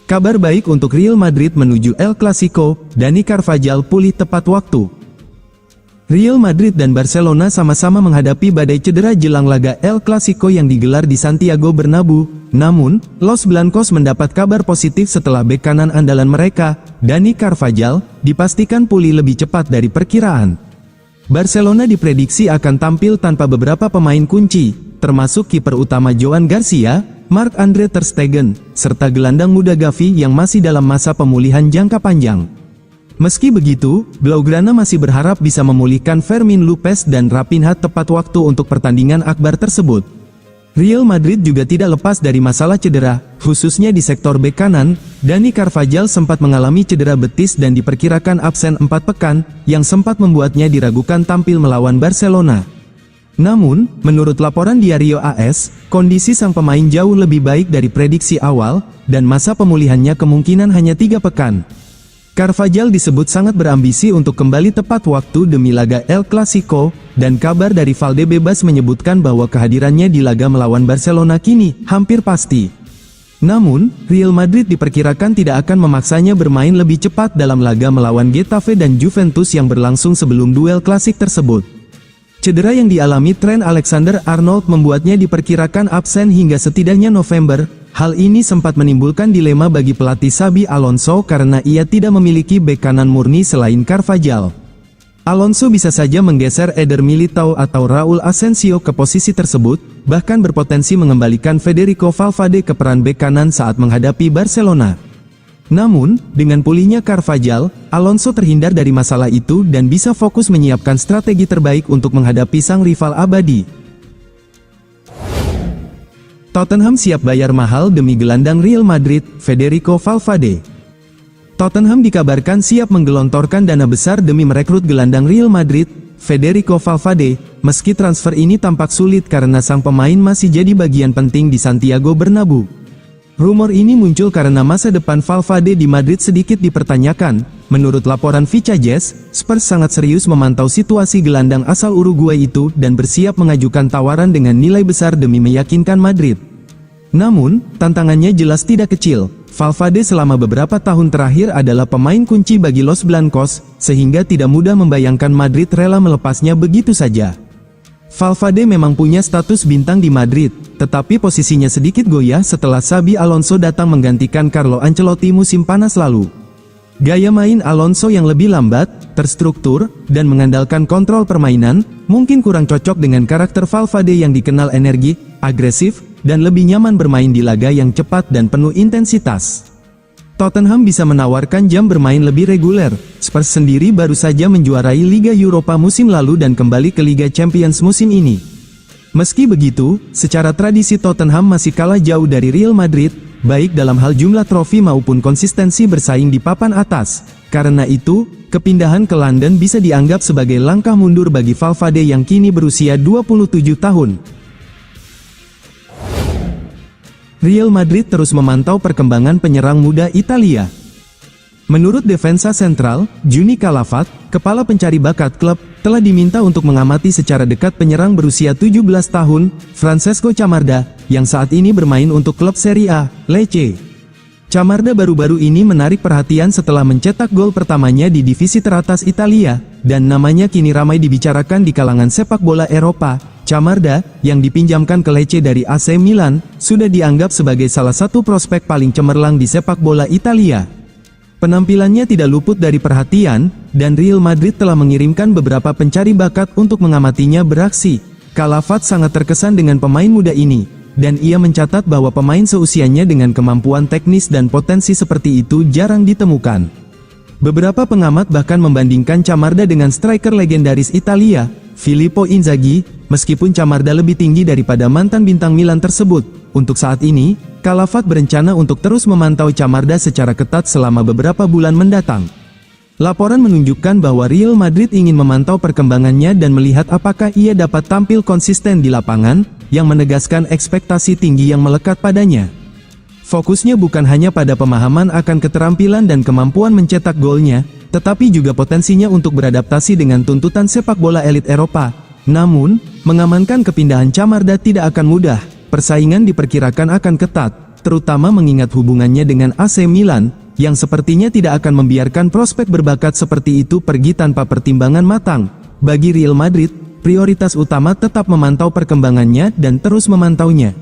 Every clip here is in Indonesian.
Kabar baik untuk Real Madrid menuju El Clasico, Dani Carvajal pulih tepat waktu. Real Madrid dan Barcelona sama-sama menghadapi badai cedera jelang laga El Clasico yang digelar di Santiago Bernabeu. Namun, Los Blancos mendapat kabar positif setelah bek kanan andalan mereka, Dani Carvajal, dipastikan pulih lebih cepat dari perkiraan. Barcelona diprediksi akan tampil tanpa beberapa pemain kunci, termasuk kiper utama Joan Garcia, Marc-Andre ter Stegen, serta gelandang muda Gavi yang masih dalam masa pemulihan jangka panjang. Meski begitu, Blaugrana masih berharap bisa memulihkan Fermin Lopez dan Raphinha tepat waktu untuk pertandingan akbar tersebut. Real Madrid juga tidak lepas dari masalah cedera, khususnya di sektor bek kanan. Dani Carvajal sempat mengalami cedera betis dan diperkirakan absen 4 pekan, yang sempat membuatnya diragukan tampil melawan Barcelona. Namun, menurut laporan Diario AS, kondisi sang pemain jauh lebih baik dari prediksi awal, dan masa pemulihannya kemungkinan hanya 3 pekan. Carvajal disebut sangat berambisi untuk kembali tepat waktu demi laga El Clasico, dan kabar dari Valdebebas menyebutkan bahwa kehadirannya di laga melawan Barcelona kini hampir pasti. Namun, Real Madrid diperkirakan tidak akan memaksanya bermain lebih cepat dalam laga melawan Getafe dan Juventus yang berlangsung sebelum duel klasik tersebut. Cedera yang dialami Trent Alexander-Arnold membuatnya diperkirakan absen hingga setidaknya November. Hal ini sempat menimbulkan dilema bagi pelatih Xabi Alonso karena ia tidak memiliki bek kanan murni selain Carvajal. Alonso bisa saja menggeser Eder Militao atau Raul Asensio ke posisi tersebut, bahkan berpotensi mengembalikan Federico Valverde ke peran bek kanan saat menghadapi Barcelona. Namun, dengan pulihnya Carvajal, Alonso terhindar dari masalah itu dan bisa fokus menyiapkan strategi terbaik untuk menghadapi sang rival abadi. Tottenham siap bayar mahal demi gelandang Real Madrid, Federico Valverde. Tottenham dikabarkan siap menggelontorkan dana besar demi merekrut gelandang Real Madrid, Federico Valverde, meski transfer ini tampak sulit karena sang pemain masih jadi bagian penting di Santiago Bernabeu. Rumor ini muncul karena masa depan Valverde di Madrid sedikit dipertanyakan. Menurut laporan Vichajez, Spurs sangat serius memantau situasi gelandang asal Uruguay itu dan bersiap mengajukan tawaran dengan nilai besar demi meyakinkan Madrid. Namun, tantangannya jelas tidak kecil. Valverde selama beberapa tahun terakhir adalah pemain kunci bagi Los Blancos, sehingga tidak mudah membayangkan Madrid rela melepasnya begitu saja. Valverde memang punya status bintang di Madrid, tetapi posisinya sedikit goyah setelah Xabi Alonso datang menggantikan Carlo Ancelotti musim panas lalu. Gaya main Alonso yang lebih lambat, terstruktur, dan mengandalkan kontrol permainan, mungkin kurang cocok dengan karakter Valverde yang dikenal energi, agresif, dan lebih nyaman bermain di laga yang cepat dan penuh intensitas. Tottenham bisa menawarkan jam bermain lebih reguler. Spurs sendiri baru saja menjuarai Liga Eropa musim lalu dan kembali ke Liga Champions musim ini. Meski begitu, secara tradisi Tottenham masih kalah jauh dari Real Madrid, baik dalam hal jumlah trofi maupun konsistensi bersaing di papan atas. Karena itu, kepindahan ke London bisa dianggap sebagai langkah mundur bagi Valverde yang kini berusia 27 tahun. Real Madrid terus memantau perkembangan penyerang muda Italia. Menurut Defensa Central, Juni Calafat, kepala pencari bakat klub, telah diminta untuk mengamati secara dekat penyerang berusia 17 tahun, Francesco Chamarda, yang saat ini bermain untuk klub Serie A, Lecce. Chamarda baru-baru ini menarik perhatian setelah mencetak gol pertamanya di divisi teratas Italia, dan namanya kini ramai dibicarakan di kalangan sepak bola Eropa. Chamarda, yang dipinjamkan ke Lecce dari AC Milan, sudah dianggap sebagai salah satu prospek paling cemerlang di sepak bola Italia. Penampilannya tidak luput dari perhatian, dan Real Madrid telah mengirimkan beberapa pencari bakat untuk mengamatinya beraksi. Calafat sangat terkesan dengan pemain muda ini, dan ia mencatat bahwa pemain seusianya dengan kemampuan teknis dan potensi seperti itu jarang ditemukan. Beberapa pengamat bahkan membandingkan Chamarda dengan striker legendaris Italia, Filippo Inzaghi, meskipun Chamarda lebih tinggi daripada mantan bintang Milan tersebut. Untuk saat ini, Calafat berencana untuk terus memantau Chamarda secara ketat selama beberapa bulan mendatang. Laporan menunjukkan bahwa Real Madrid ingin memantau perkembangannya dan melihat apakah ia dapat tampil konsisten di lapangan, yang menegaskan ekspektasi tinggi yang melekat padanya. Fokusnya bukan hanya pada pemahaman akan keterampilan dan kemampuan mencetak golnya, tetapi juga potensinya untuk beradaptasi dengan tuntutan sepak bola elit Eropa. Namun, mengamankan kepindahan Chamarda tidak akan mudah. Persaingan diperkirakan akan ketat, terutama mengingat hubungannya dengan AC Milan, yang sepertinya tidak akan membiarkan prospek berbakat seperti itu pergi tanpa pertimbangan matang. Bagi Real Madrid, prioritas utama tetap memantau perkembangannya dan terus memantaunya.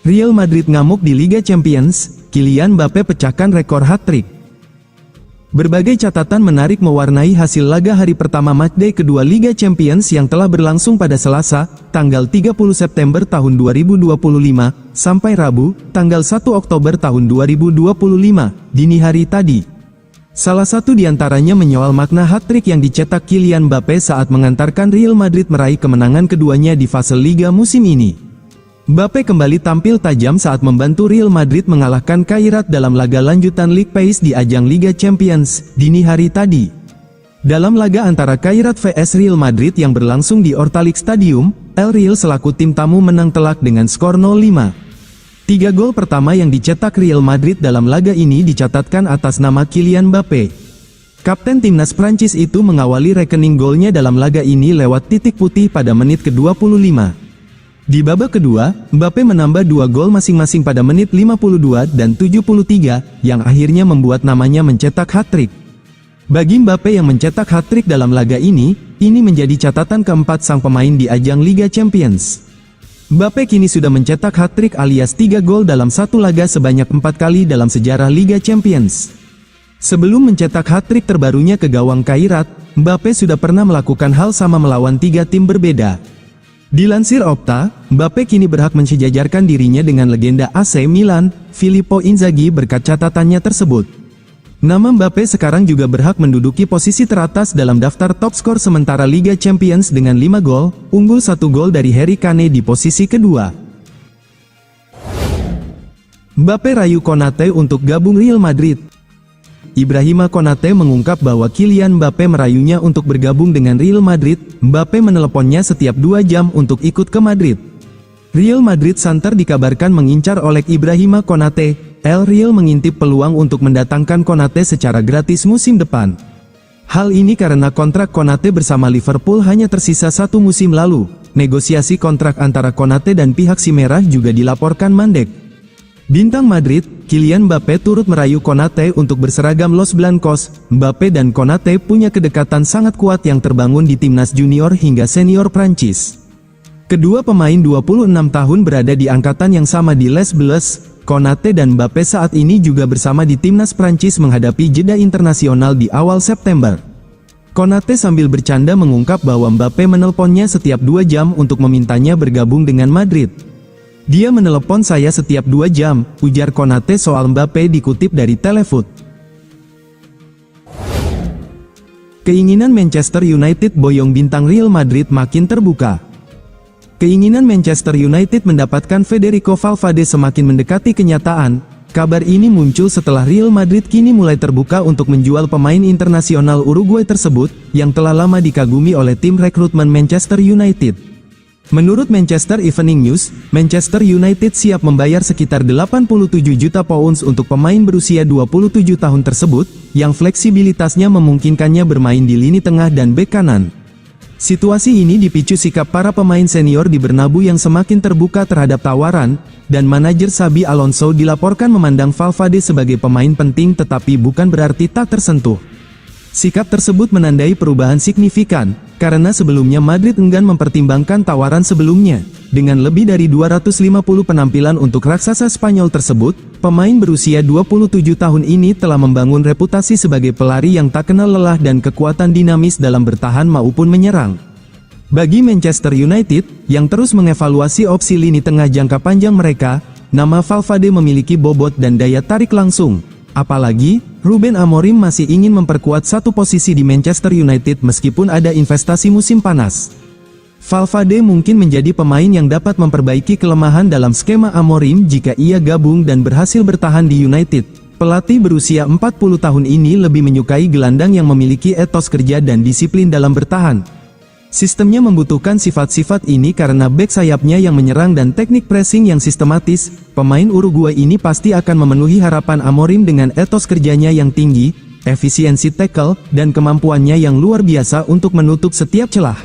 Real Madrid ngamuk di Liga Champions, Kylian Mbappé pecahkan rekor hat-trick. Berbagai catatan menarik mewarnai hasil laga hari pertama matchday kedua Liga Champions yang telah berlangsung pada Selasa, tanggal 30 September tahun 2025, sampai Rabu, tanggal 1 Oktober tahun 2025, dini hari tadi. Salah satu di antaranya menyoal makna hat-trick yang dicetak Kylian Mbappé saat mengantarkan Real Madrid meraih kemenangan keduanya di fase Liga musim ini. Mbappé kembali tampil tajam saat membantu Real Madrid mengalahkan Kairat dalam laga lanjutan League Pace di ajang Liga Champions, dini hari tadi. Dalam laga antara Kairat vs Real Madrid yang berlangsung di Ortalik Stadium, El Real selaku tim tamu menang telak dengan skor 0-5. 3 gol pertama yang dicetak Real Madrid dalam laga ini dicatatkan atas nama Kylian Mbappé. Kapten timnas Prancis itu mengawali rekening golnya dalam laga ini lewat titik putih pada menit ke-25. Di babak kedua, Mbappé menambah 2 gol masing-masing pada menit 52 dan 73, yang akhirnya membuat namanya mencetak hat-trick. Bagi Mbappé yang mencetak hat-trick dalam laga ini menjadi catatan keempat sang pemain di ajang Liga Champions. Mbappé kini sudah mencetak hat-trick alias 3 gol dalam satu laga sebanyak 4 kali dalam sejarah Liga Champions. Sebelum mencetak hat-trick terbarunya ke gawang Kairat, Mbappé sudah pernah melakukan hal sama melawan 3 tim berbeda. Dilansir Opta, Mbappé kini berhak mensejajarkan dirinya dengan legenda AC Milan, Filippo Inzaghi berkat catatannya tersebut. Nama Mbappé sekarang juga berhak menduduki posisi teratas dalam daftar top skor sementara Liga Champions dengan 5 gol, unggul 1 gol dari Harry Kane di posisi kedua. Mbappé rayu Konate untuk gabung Real Madrid. Ibrahima Konate mengungkap bahwa Kylian Mbappé merayunya untuk bergabung dengan Real Madrid. Mbappé meneleponnya setiap 2 jam untuk ikut ke Madrid. Real Madrid santer dikabarkan mengincar oleh Ibrahima Konate. El Real mengintip peluang untuk mendatangkan Konate secara gratis musim depan. Hal ini karena kontrak Konate bersama Liverpool hanya tersisa 1 musim lalu. Negosiasi kontrak antara Konate dan pihak si merah juga dilaporkan mandek. Bintang Madrid, Kylian Mbappé turut merayu Konate untuk berseragam Los Blancos. Mbappé dan Konate punya kedekatan sangat kuat yang terbangun di timnas junior hingga senior Prancis. Kedua pemain 26 tahun berada di angkatan yang sama di Les Bleus. Konate dan Mbappé saat ini juga bersama di timnas Prancis menghadapi jeda internasional di awal September. Konate sambil bercanda mengungkap bahwa Mbappé menelponnya setiap 2 jam untuk memintanya bergabung dengan Madrid. Dia menelepon saya setiap 2 jam, ujar Konate soal Mbappé dikutip dari Telefoot. Keinginan Manchester United boyong bintang Real Madrid makin terbuka. Keinginan Manchester United mendapatkan Federico Valverde semakin mendekati kenyataan. Kabar ini muncul setelah Real Madrid kini mulai terbuka untuk menjual pemain internasional Uruguay tersebut, yang telah lama dikagumi oleh tim rekrutmen Manchester United. Menurut Manchester Evening News, Manchester United siap membayar sekitar 87 juta pounds untuk pemain berusia 27 tahun tersebut, yang fleksibilitasnya memungkinkannya bermain di lini tengah dan bek kanan. Situasi ini dipicu sikap para pemain senior di Bernabeu yang semakin terbuka terhadap tawaran, dan manajer Xabi Alonso dilaporkan memandang Valverde sebagai pemain penting tetapi bukan berarti tak tersentuh. Sikap tersebut menandai perubahan signifikan, karena sebelumnya Madrid enggan mempertimbangkan tawaran sebelumnya. Dengan lebih dari 250 penampilan untuk raksasa Spanyol tersebut, pemain berusia 27 tahun ini telah membangun reputasi sebagai pelari yang tak kenal lelah dan kekuatan dinamis dalam bertahan maupun menyerang. Bagi Manchester United, yang terus mengevaluasi opsi lini tengah jangka panjang mereka, nama Valverde memiliki bobot dan daya tarik langsung. Apalagi, Ruben Amorim masih ingin memperkuat satu posisi di Manchester United meskipun ada investasi musim panas. Valverde mungkin menjadi pemain yang dapat memperbaiki kelemahan dalam skema Amorim jika ia gabung dan berhasil bertahan di United. Pelatih berusia 40 tahun ini lebih menyukai gelandang yang memiliki etos kerja dan disiplin dalam bertahan. Sistemnya membutuhkan sifat-sifat ini karena bek sayapnya yang menyerang dan teknik pressing yang sistematis. Pemain Uruguay ini pasti akan memenuhi harapan Amorim dengan etos kerjanya yang tinggi, efisiensi tackle, dan kemampuannya yang luar biasa untuk menutup setiap celah.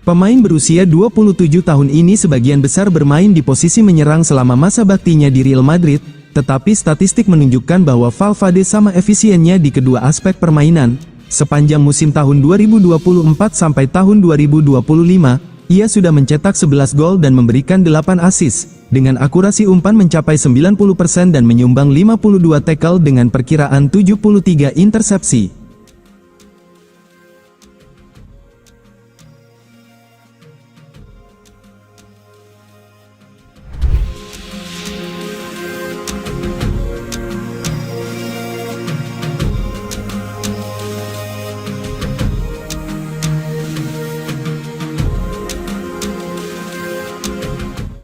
Pemain berusia 27 tahun ini sebagian besar bermain di posisi menyerang selama masa baktinya di Real Madrid, tetapi statistik menunjukkan bahwa Valverde sama efisiennya di kedua aspek permainan. Sepanjang musim tahun 2024 sampai tahun 2025, ia sudah mencetak 11 gol dan memberikan 8 assist, dengan akurasi umpan mencapai 90% dan menyumbang 52 tackle dengan perkiraan 73 intersepsi.